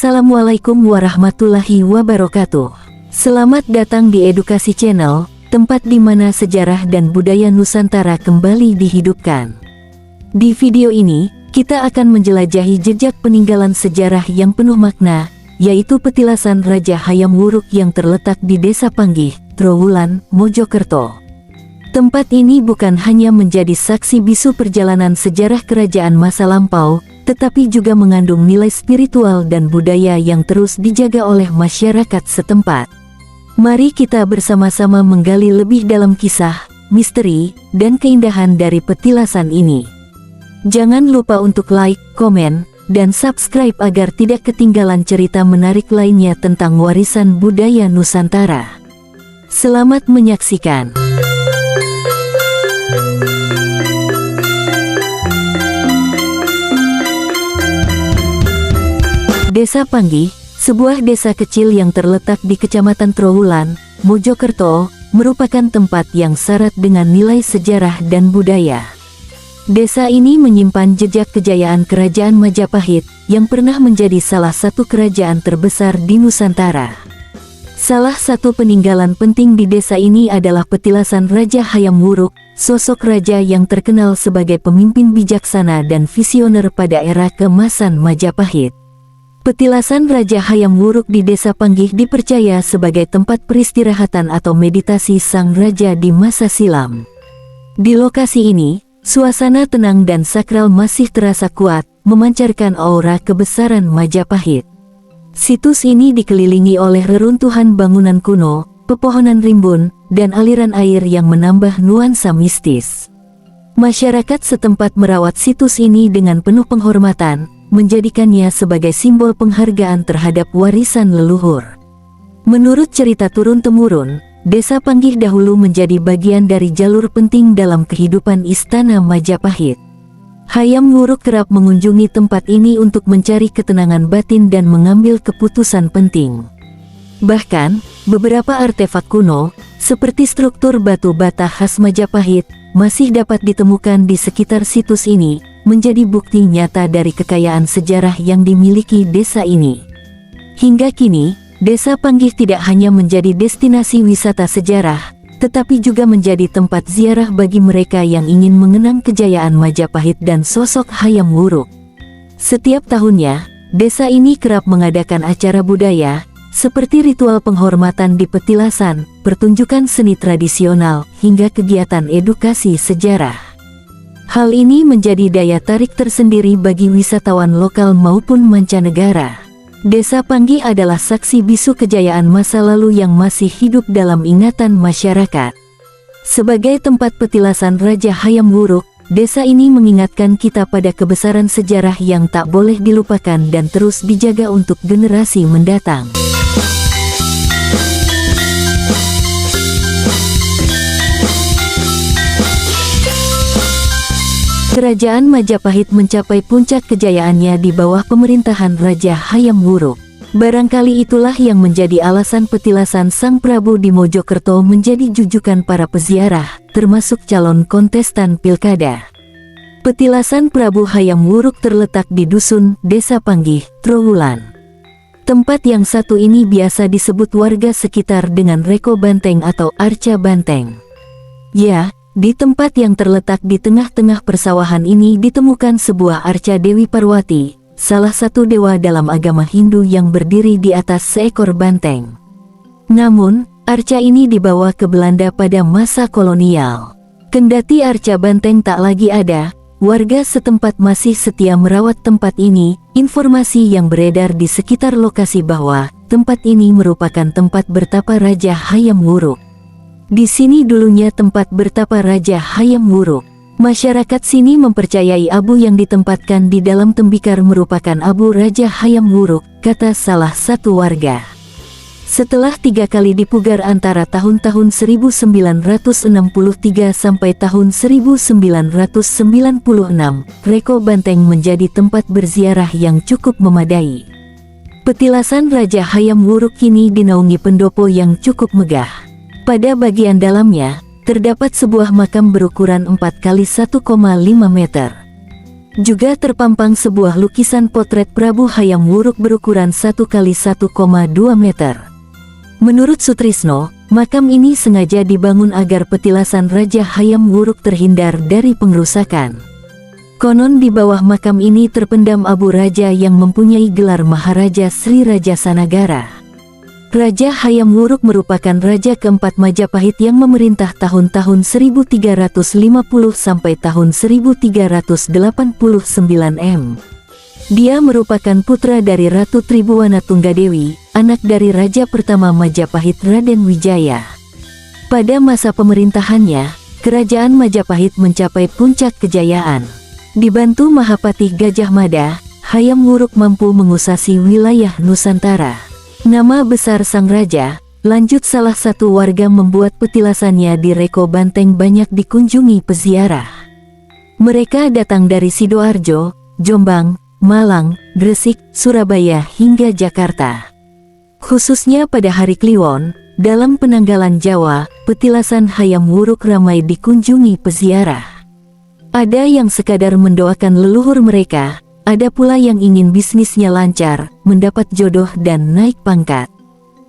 Assalamualaikum warahmatullahi wabarakatuh. Selamat datang di Edukasi Channel, tempat di mana sejarah dan budaya Nusantara kembali dihidupkan. Di video ini, kita akan menjelajahi jejak peninggalan sejarah yang penuh makna, yaitu petilasan Raja Hayam Wuruk yang terletak di Desa Panggih, Trowulan, Mojokerto. Tempat ini bukan hanya menjadi saksi bisu perjalanan sejarah kerajaan masa lampau, tetapi juga mengandung nilai spiritual dan budaya yang terus dijaga oleh masyarakat setempat. Mari kita bersama-sama menggali lebih dalam kisah, misteri, dan keindahan dari petilasan ini. Jangan lupa untuk like, komen, dan subscribe agar tidak ketinggalan cerita menarik lainnya tentang warisan budaya Nusantara. Selamat menyaksikan. Desa Panggih, sebuah desa kecil yang terletak di Kecamatan Trowulan, Mojokerto, merupakan tempat yang syarat dengan nilai sejarah dan budaya. Desa ini menyimpan jejak kejayaan Kerajaan Majapahit, yang pernah menjadi salah satu kerajaan terbesar di Nusantara. Salah satu peninggalan penting di desa ini adalah petilasan Raja Hayam Wuruk, sosok raja yang terkenal sebagai pemimpin bijaksana dan visioner pada era keemasan Majapahit. Petilasan Raja Hayam Wuruk di Desa Panggih dipercaya sebagai tempat peristirahatan atau meditasi sang raja di masa silam. Di lokasi ini, suasana tenang dan sakral masih terasa kuat, memancarkan aura kebesaran Majapahit. Situs ini dikelilingi oleh reruntuhan bangunan kuno, pepohonan rimbun, dan aliran air yang menambah nuansa mistis. Masyarakat setempat merawat situs ini dengan penuh penghormatan, menjadikannya sebagai simbol penghargaan terhadap warisan leluhur. Menurut cerita turun-temurun, Desa Panggih dahulu menjadi bagian dari jalur penting dalam kehidupan Istana Majapahit. Hayam Wuruk kerap mengunjungi tempat ini untuk mencari ketenangan batin dan mengambil keputusan penting. Bahkan, beberapa artefak kuno, seperti struktur batu bata khas Majapahit, masih dapat ditemukan di sekitar situs ini, menjadi bukti nyata dari kekayaan sejarah yang dimiliki desa ini. Hingga kini, Desa Panggih tidak hanya menjadi destinasi wisata sejarah, tetapi juga menjadi tempat ziarah bagi mereka yang ingin mengenang kejayaan Majapahit dan sosok Hayam Wuruk. Setiap tahunnya, desa ini kerap mengadakan acara budaya, seperti ritual penghormatan di petilasan, pertunjukan seni tradisional, hingga kegiatan edukasi sejarah. Hal ini menjadi daya tarik tersendiri bagi wisatawan lokal maupun mancanegara. Desa Panggih adalah saksi bisu kejayaan masa lalu yang masih hidup dalam ingatan masyarakat. Sebagai tempat petilasan Raja Hayam Wuruk, desa ini mengingatkan kita pada kebesaran sejarah yang tak boleh dilupakan dan terus dijaga untuk generasi mendatang. Kerajaan Majapahit mencapai puncak kejayaannya di bawah pemerintahan Raja Hayam Wuruk. Barangkali itulah yang menjadi alasan petilasan Sang Prabu di Mojokerto menjadi jujukan para peziarah, termasuk calon kontestan pilkada. Petilasan Prabu Hayam Wuruk terletak di Dusun, Desa Panggih, Trowulan. Tempat yang satu ini biasa disebut warga sekitar dengan Reko Banteng atau Arca Banteng. Ya, di tempat yang terletak di tengah-tengah persawahan ini ditemukan sebuah arca Dewi Parwati, salah satu dewa dalam agama Hindu yang berdiri di atas seekor banteng. Namun, arca ini dibawa ke Belanda pada masa kolonial. Kendati arca banteng tak lagi ada, warga setempat masih setia merawat tempat ini. Informasi yang beredar di sekitar lokasi bahwa tempat ini merupakan tempat bertapa Raja Hayam Wuruk. Di sini dulunya tempat bertapa Raja Hayam Wuruk. Masyarakat sini mempercayai abu yang ditempatkan di dalam tembikar merupakan abu Raja Hayam Wuruk, kata salah satu warga. Setelah 3 kali dipugar antara tahun-tahun 1963 sampai tahun 1996, Reko Banteng menjadi tempat berziarah yang cukup memadai. Petilasan Raja Hayam Wuruk kini dinaungi pendopo yang cukup megah. Pada bagian dalamnya, terdapat sebuah makam berukuran 4 x 1,5 meter. juga terpampang sebuah lukisan potret Prabu Hayam Wuruk berukuran 1x1,2 meter. Menurut Sutrisno, makam ini sengaja dibangun agar petilasan Raja Hayam Wuruk terhindar dari pengrusakan. Konon di bawah makam ini terpendam abu raja yang mempunyai gelar Maharaja Sri Raja Sanagara. Raja Hayam Wuruk merupakan raja keempat Majapahit yang memerintah tahun-tahun 1350 sampai tahun 1389 m. Dia merupakan putra dari Ratu Tribuwana Tunggadewi, anak dari raja pertama Majapahit Raden Wijaya. Pada masa pemerintahannya, kerajaan Majapahit mencapai puncak kejayaan. Dibantu Mahapatih Gajah Mada, Hayam Wuruk mampu mengusasi wilayah Nusantara. Nama besar sang raja, lanjut salah satu warga membuat petilasannya di Reko Banteng banyak dikunjungi peziarah. Mereka datang dari Sidoarjo, Jombang, Malang, Gresik, Surabaya hingga Jakarta. Khususnya pada hari Kliwon, dalam penanggalan Jawa, petilasan Hayam Wuruk ramai dikunjungi peziarah. Ada yang sekadar mendoakan leluhur mereka, ada pula yang ingin bisnisnya lancar, mendapat jodoh dan naik pangkat.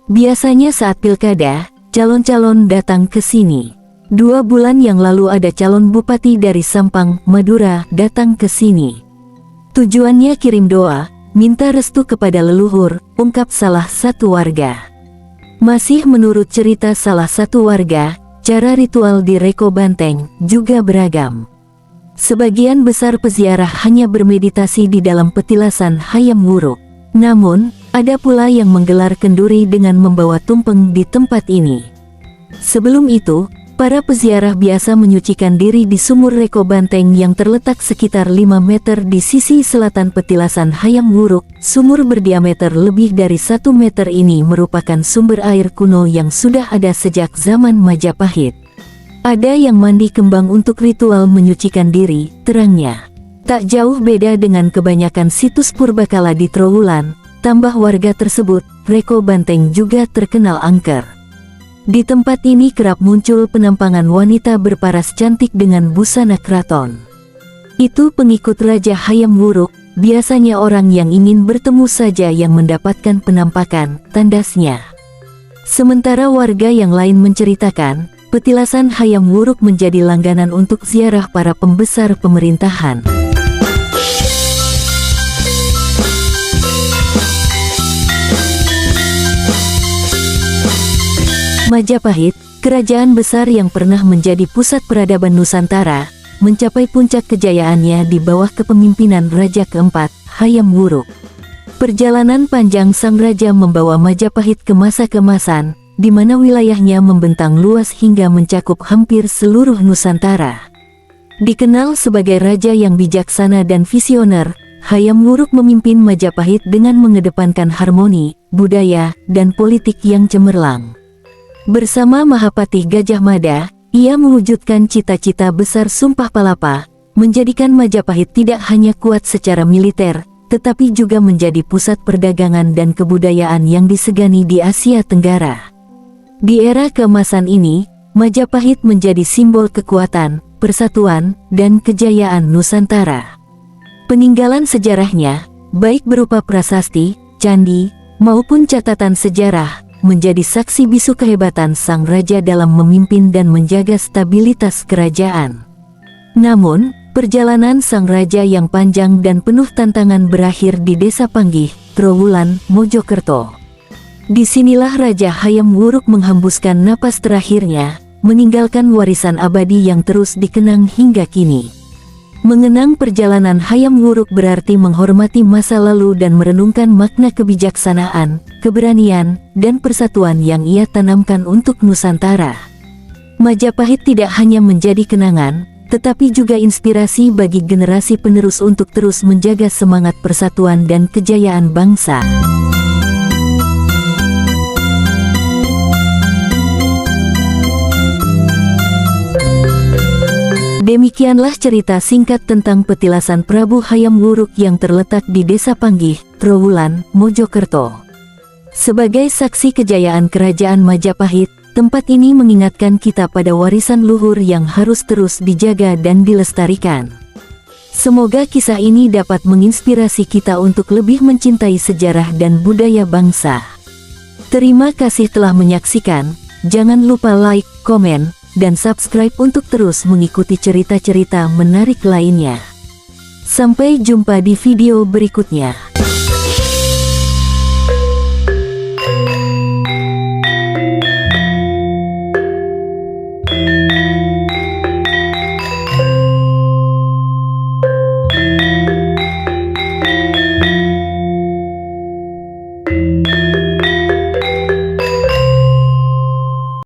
Biasanya saat pilkada, calon-calon datang ke sini. 2 bulan yang lalu ada calon bupati dari Sampang, Madura, datang ke sini. Tujuannya kirim doa, minta restu kepada leluhur, ungkap salah satu warga. Masih menurut cerita salah satu warga, cara ritual di Reko Banteng juga beragam. Sebagian besar peziarah hanya bermeditasi di dalam petilasan Hayam Wuruk. Namun, ada pula yang menggelar kenduri dengan membawa tumpeng di tempat ini. Sebelum itu, para peziarah biasa menyucikan diri di sumur Reko Banteng yang terletak sekitar 5 meter di sisi selatan petilasan Hayam Wuruk. Sumur berdiameter lebih dari 1 meter ini merupakan sumber air kuno yang sudah ada sejak zaman Majapahit. Ada yang mandi kembang untuk ritual menyucikan diri, terangnya. Tak jauh beda dengan kebanyakan situs purbakala di Trowulan, tambah warga tersebut, Reko Banteng juga terkenal angker. Di tempat ini kerap muncul penampangan wanita berparas cantik dengan busana keraton. Itu pengikut Raja Hayam Wuruk, biasanya orang yang ingin bertemu saja yang mendapatkan penampakan, tandasnya. Sementara warga yang lain menceritakan, petilasan Hayam Wuruk menjadi langganan untuk ziarah para pembesar pemerintahan. Majapahit, kerajaan besar yang pernah menjadi pusat peradaban Nusantara, mencapai puncak kejayaannya di bawah kepemimpinan Raja keempat, Hayam Wuruk. Perjalanan panjang sang raja membawa Majapahit ke masa keemasan, di mana wilayahnya membentang luas hingga mencakup hampir seluruh Nusantara. Dikenal sebagai raja yang bijaksana dan visioner, Hayam Wuruk memimpin Majapahit dengan mengedepankan harmoni, budaya, dan politik yang cemerlang. Bersama Mahapatih Gajah Mada, ia mewujudkan cita-cita besar Sumpah Palapa, menjadikan Majapahit tidak hanya kuat secara militer, tetapi juga menjadi pusat perdagangan dan kebudayaan yang disegani di Asia Tenggara. Di era keemasan ini, Majapahit menjadi simbol kekuatan, persatuan, dan kejayaan Nusantara. Peninggalan sejarahnya, baik berupa prasasti, candi, maupun catatan sejarah, menjadi saksi bisu kehebatan sang raja dalam memimpin dan menjaga stabilitas kerajaan. Namun, perjalanan sang raja yang panjang dan penuh tantangan berakhir di Desa Panggih, Trowulan, Mojokerto. Disinilah Raja Hayam Wuruk menghembuskan napas terakhirnya, meninggalkan warisan abadi yang terus dikenang hingga kini. Mengenang perjalanan Hayam Wuruk berarti menghormati masa lalu dan merenungkan makna kebijaksanaan, keberanian, dan persatuan yang ia tanamkan untuk Nusantara. Majapahit tidak hanya menjadi kenangan, tetapi juga inspirasi bagi generasi penerus untuk terus menjaga semangat persatuan dan kejayaan bangsa. Demikianlah cerita singkat tentang petilasan Prabu Hayam Wuruk yang terletak di Desa Panggih, Trowulan, Mojokerto. Sebagai saksi kejayaan kerajaan Majapahit, tempat ini mengingatkan kita pada warisan luhur yang harus terus dijaga dan dilestarikan. Semoga kisah ini dapat menginspirasi kita untuk lebih mencintai sejarah dan budaya bangsa. Terima kasih telah menyaksikan. Jangan lupa like, komen, dan subscribe untuk terus mengikuti cerita-cerita menarik lainnya. Sampai jumpa di video berikutnya.